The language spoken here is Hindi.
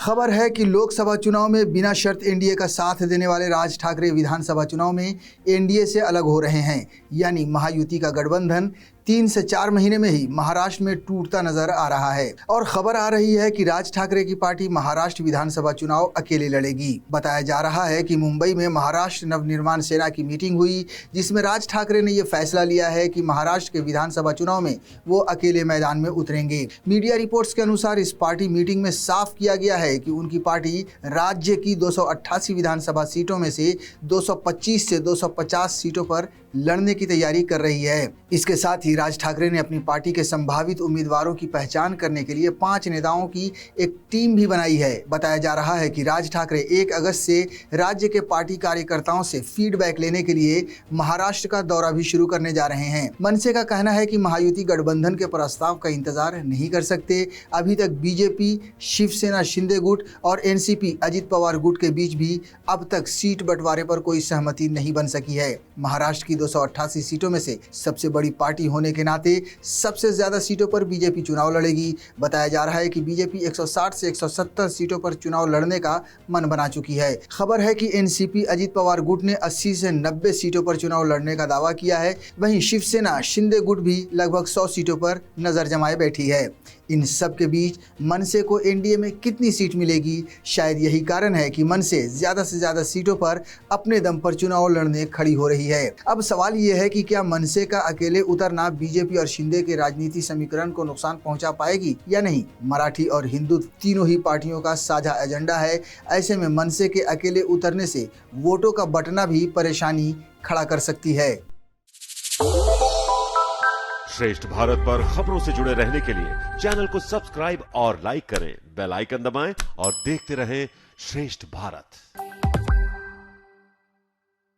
खबर है कि लोकसभा चुनाव में बिना शर्त एनडीए का साथ देने वाले राज ठाकरे विधानसभा चुनाव में एनडीए से अलग हो रहे हैं। यानी महायुति का गठबंधन 3 से 4 महीने में ही महाराष्ट्र में टूटता नजर आ रहा है। और खबर आ रही है कि राज ठाकरे की पार्टी महाराष्ट्र विधानसभा चुनाव अकेले लड़ेगी। बताया जा रहा है कि मुंबई में महाराष्ट्र नवनिर्माण सेना की मीटिंग हुई, जिसमें राज ठाकरे ने यह फैसला लिया है कि महाराष्ट्र के विधानसभा चुनाव में वो अकेले मैदान में उतरेंगे। मीडिया रिपोर्ट्स के अनुसार इस पार्टी मीटिंग में साफ किया गया है कि उनकी पार्टी राज्य की 288 विधानसभा सीटों में से 225 से 250 सीटों पर लड़ने की तैयारी कर रही है। इसके साथ ही राज ठाकरे ने अपनी पार्टी के संभावित उम्मीदवारों की पहचान करने के लिए 5 नेताओं की एक टीम भी बनाई है। बताया जा रहा है कि राज ठाकरे 1 अगस्त से राज्य के पार्टी कार्यकर्ताओं से फीडबैक लेने के लिए महाराष्ट्र का दौरा भी शुरू करने जा रहे हैं। मनसे का कहना है कि महायुति गठबंधन के प्रस्ताव का इंतजार नहीं कर सकते। अभी तक बीजेपी, शिवसेना शिंदे गुट और एनसीपी अजित पवार गुट के बीच भी अब तक सीट बंटवारे पर कोई सहमति नहीं बन सकी है। महाराष्ट्र की 288 सीटों में से सबसे बड़ी पार्टी होने के नाते सबसे ज्यादा सीटों पर बीजेपी चुनाव लड़ेगी। बताया जा रहा है कि बीजेपी 160 से 170 सीटों पर चुनाव लड़ने का मन बना चुकी है। खबर है कि एनसीपी अजित पवार गुट ने 80 से 90 सीटों पर चुनाव लड़ने का दावा किया है। वहीं शिवसेना शिंदे गुट भी लगभग 100 सीटों पर नजर जमाए बैठी है। इन सब के बीच मनसे को एनडीए में कितनी सीट मिलेगी, शायद यही कारण है कि मनसे ज्यादा से ज्यादा सीटों पर अपने दम पर चुनाव लड़ने खड़ी हो रही है। अब सवाल यह है कि क्या मनसे का अकेले उतरना बीजेपी और शिंदे के राजनीति समीकरण को नुकसान पहुंचा पाएगी या नहीं। मराठी और हिंदू तीनों ही पार्टियों का साझा एजेंडा है। ऐसे में मनसे के अकेले उतरने से वोटों का बंटना भी परेशानी खड़ा कर सकती है। श्रेष्ठ भारत पर खबरों से जुड़े रहने के लिए चैनल को सब्सक्राइब और लाइक करें, बेल आइकन दबाएं और देखते रहें श्रेष्ठ भारत।